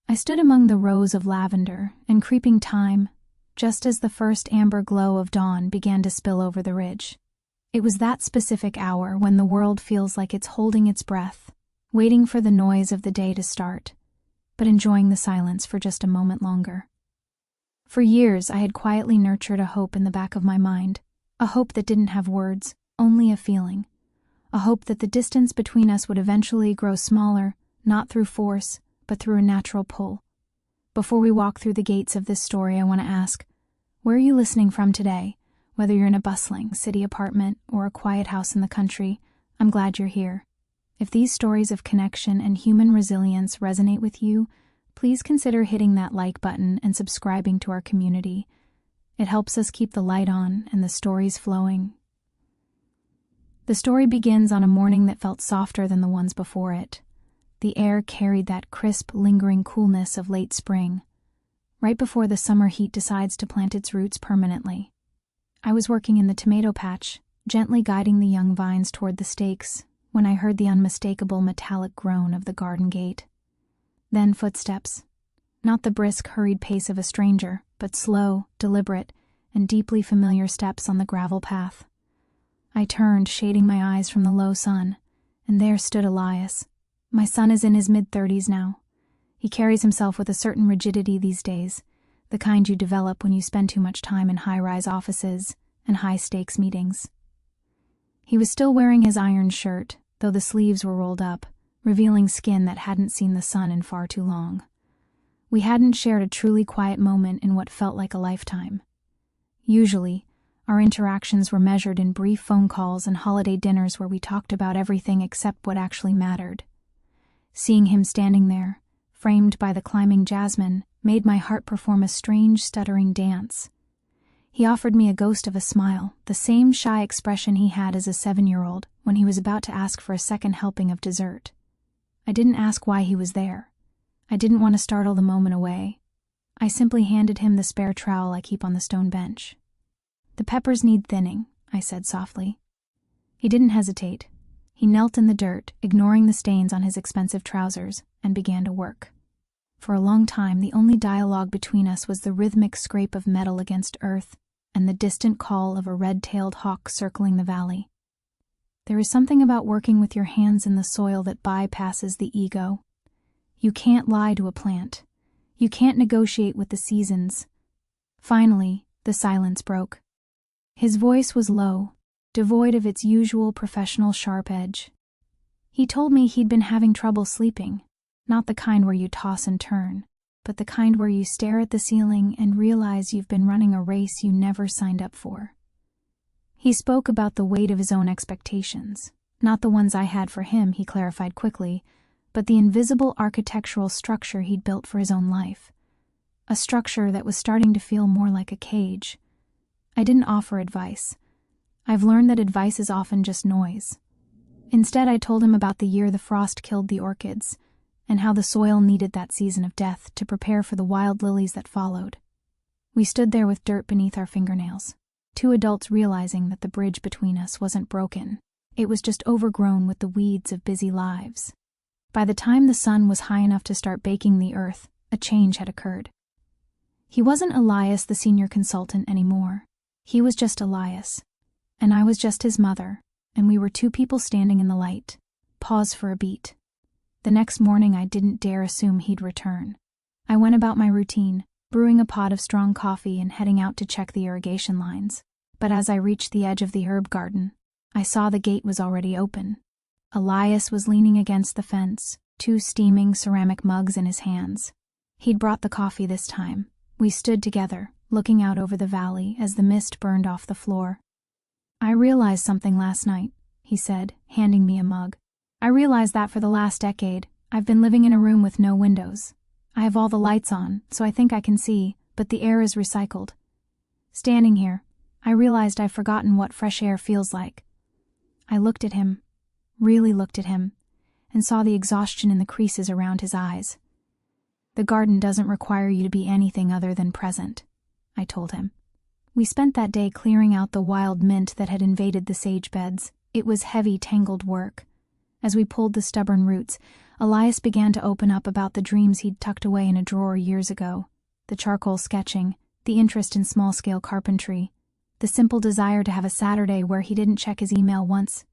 I stood among the rows of lavender and creeping thyme, just as the first amber glow of dawn began to spill over the ridge. It was that specific hour when the world feels like it's holding its breath, waiting for the noise of the day to start, but enjoying the silence for just a moment longer. For years, I had quietly nurtured a hope in the back of my mind, a hope that didn't have words, only a feeling, a hope that the distance between us would eventually grow smaller, not through force, but through a natural pull. Before we walk through the gates of this story, I want to ask, where are you listening from today? Whether you're in a bustling city apartment or a quiet house in the country, I'm glad you're here. If these stories of connection and human resilience resonate with you, please consider hitting that like button and subscribing to our community. It helps us keep the light on and the stories flowing. The story begins on a morning that felt softer than the ones before it. The air carried that crisp, lingering coolness of late spring, right before the summer heat decides to plant its roots permanently. I was working in the tomato patch, gently guiding the young vines toward the stakes, when I heard the unmistakable metallic groan of the garden gate. Then footsteps. Not the brisk, hurried pace of a stranger, but slow, deliberate, and deeply familiar steps on the gravel path. I turned, shading my eyes from the low sun, and there stood Elias. My son is in his mid-30s now. He carries himself with a certain rigidity these days, the kind you develop when you spend too much time in high-rise offices and high-stakes meetings. He was still wearing his iron shirt, though the sleeves were rolled up, revealing skin that hadn't seen the sun in far too long. We hadn't shared a truly quiet moment in what felt like a lifetime. Usually, our interactions were measured in brief phone calls and holiday dinners where we talked about everything except what actually mattered. Seeing him standing there, framed by the climbing jasmine, made my heart perform a strange, stuttering dance. He offered me a ghost of a smile, the same shy expression he had as a 7-year-old when he was about to ask for a second helping of dessert. I didn't ask why he was there. I didn't want to startle the moment away. I simply handed him the spare trowel I keep on the stone bench. "The peppers need thinning," I said softly. He didn't hesitate. He knelt in the dirt, ignoring the stains on his expensive trousers, and began to work. For a long time, the only dialogue between us was the rhythmic scrape of metal against earth and the distant call of a red-tailed hawk circling the valley. There is something about working with your hands in the soil that bypasses the ego. You can't lie to a plant. You can't negotiate with the seasons. Finally, the silence broke. His voice was low, devoid of its usual professional sharp edge. He told me he'd been having trouble sleeping, not the kind where you toss and turn, but the kind where you stare at the ceiling and realize you've been running a race you never signed up for. He spoke about the weight of his own expectations, not the ones I had for him, he clarified quickly, but the invisible architectural structure he'd built for his own life. A structure that was starting to feel more like a cage. I didn't offer advice. I've learned that advice is often just noise. Instead, I told him about the year the frost killed the orchids, and how the soil needed that season of death to prepare for the wild lilies that followed. We stood there with dirt beneath our fingernails, two adults realizing that the bridge between us wasn't broken. It was just overgrown with the weeds of busy lives. By the time the sun was high enough to start baking the earth, a change had occurred. He wasn't Elias, the senior consultant, anymore. He was just Elias, and I was just his mother, and we were two people standing in the light. Pause for a beat. The next morning I didn't dare assume he'd return. I went about my routine, brewing a pot of strong coffee and heading out to check the irrigation lines. But as I reached the edge of the herb garden, I saw the gate was already open. Elias was leaning against the fence, two steaming ceramic mugs in his hands. He'd brought the coffee this time. We stood together, looking out over the valley as the mist burned off the floor. "I realized something last night," he said, handing me a mug. "I realized that for the last decade, I've been living in a room with no windows. I have all the lights on, so I think I can see, but the air is recycled. Standing here, I realized I've forgotten what fresh air feels like." I looked at him, really looked at him, and saw the exhaustion in the creases around his eyes. "The garden doesn't require you to be anything other than present," I told him. We spent that day clearing out the wild mint that had invaded the sage beds. It was heavy, tangled work. As we pulled the stubborn roots, Elias began to open up about the dreams he'd tucked away in a drawer years ago. The charcoal sketching, the interest in small-scale carpentry, the simple desire to have a Saturday where he didn't check his email once.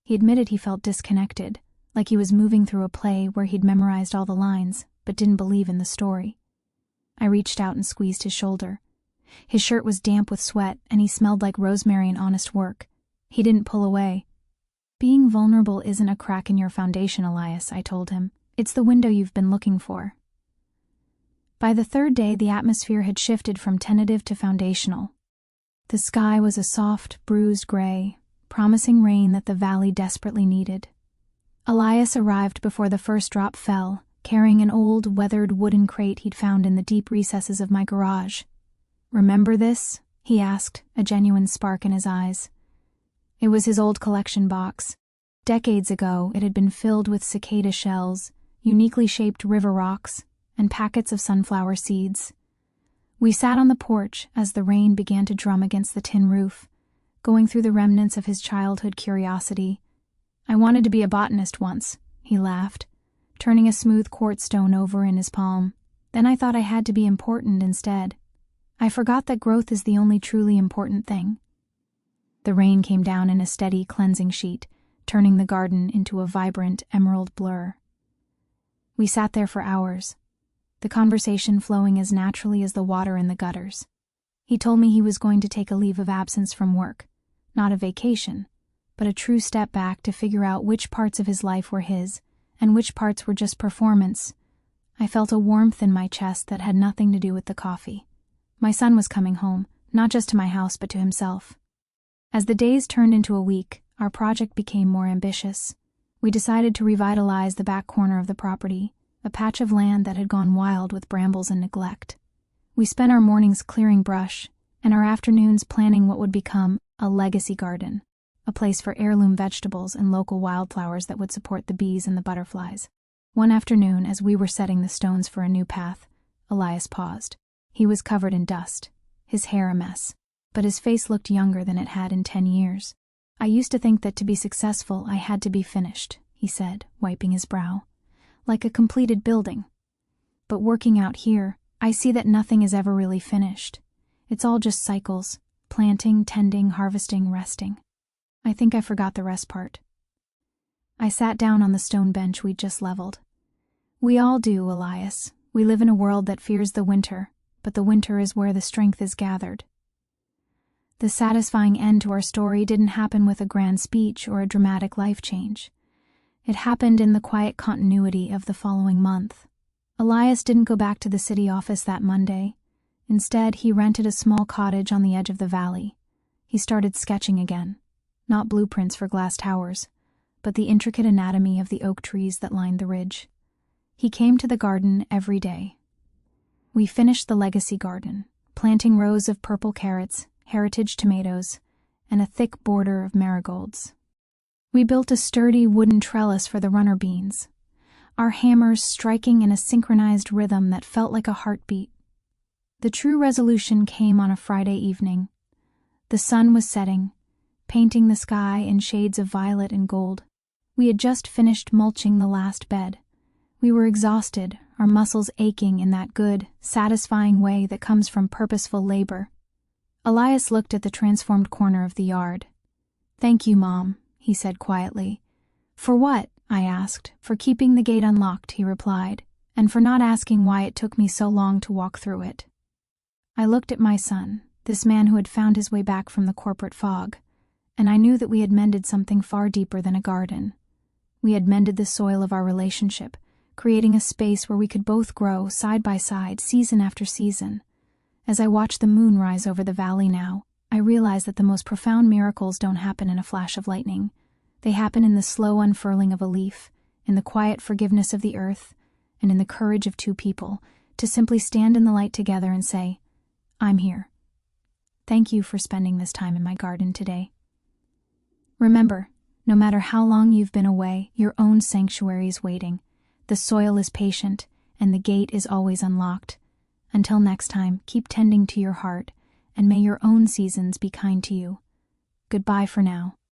He admitted he felt disconnected, like he was moving through a play where he'd memorized all the lines, but didn't believe in the story. I reached out and squeezed his shoulder. His shirt was damp with sweat, and he smelled like rosemary and honest work. He didn't pull away. "Being vulnerable isn't a crack in your foundation, Elias," I told him. "It's the window you've been looking for." By the third day, the atmosphere had shifted from tentative to foundational. The sky was a soft, bruised gray, promising rain that the valley desperately needed. Elias arrived before the first drop fell, carrying an old, weathered wooden crate he'd found in the deep recesses of my garage. "Remember this?" he asked, a genuine spark in his eyes. It was his old collection box. Decades ago, it had been filled with cicada shells, uniquely shaped river rocks, and packets of sunflower seeds. We sat on the porch as the rain began to drum against the tin roof, going through the remnants of his childhood curiosity. "I wanted to be a botanist once," he laughed, turning a smooth quartz stone over in his palm. "Then I thought I had to be important instead. I forgot that growth is the only truly important thing." The rain came down in a steady, cleansing sheet, turning the garden into a vibrant emerald blur. We sat there for hours, the conversation flowing as naturally as the water in the gutters. He told me he was going to take a leave of absence from work, not a vacation, but a true step back to figure out which parts of his life were his and which parts were just performance. I felt a warmth in my chest that had nothing to do with the coffee. My son was coming home, not just to my house but to himself. As the days turned into a week, our project became more ambitious. We decided to revitalize the back corner of the property, a patch of land that had gone wild with brambles and neglect. We spent our mornings clearing brush, and our afternoons planning what would become a legacy garden, a place for heirloom vegetables and local wildflowers that would support the bees and the butterflies. One afternoon, as we were setting the stones for a new path, Elias paused. He was covered in dust, his hair a mess, but his face looked younger than it had in 10 years. "I used to think that to be successful I had to be finished," he said, wiping his brow, "like a completed building. But working out here, I see that nothing is ever really finished. It's all just cycles, planting, tending, harvesting, resting. I think I forgot the rest part." I sat down on the stone bench we'd just leveled. "We all do, Elias. We live in a world that fears the winter, but the winter is where the strength is gathered." The satisfying end to our story didn't happen with a grand speech or a dramatic life change. It happened in the quiet continuity of the following month. Elias didn't go back to the city office that Monday. Instead, he rented a small cottage on the edge of the valley. He started sketching again, not blueprints for glass towers, but the intricate anatomy of the oak trees that lined the ridge. He came to the garden every day. We finished the legacy garden, planting rows of purple carrots, heritage tomatoes, and a thick border of marigolds. We built a sturdy wooden trellis for the runner beans, our hammers striking in a synchronized rhythm that felt like a heartbeat. The true resolution came on a Friday evening. The sun was setting, painting the sky in shades of violet and gold. We had just finished mulching the last bed. We were exhausted, our muscles aching in that good, satisfying way that comes from purposeful labor. Elias looked at the transformed corner of the yard. "Thank you, Mom," he said quietly. "For what?" I asked. "For keeping the gate unlocked," he replied, "and for not asking why it took me so long to walk through it." I looked at my son, this man who had found his way back from the corporate fog, and I knew that we had mended something far deeper than a garden. We had mended the soil of our relationship, creating a space where we could both grow side by side, season after season. As I watched the moon rise over the valley now, I realized that the most profound miracles don't happen in a flash of lightning. They happen in the slow unfurling of a leaf, in the quiet forgiveness of the earth, and in the courage of two people to simply stand in the light together and say, "I'm here. Thank you for spending this time in my garden today." Remember, no matter how long you've been away, your own sanctuary is waiting. The soil is patient, and the gate is always unlocked. Until next time, keep tending to your heart, and may your own seasons be kind to you. Goodbye for now.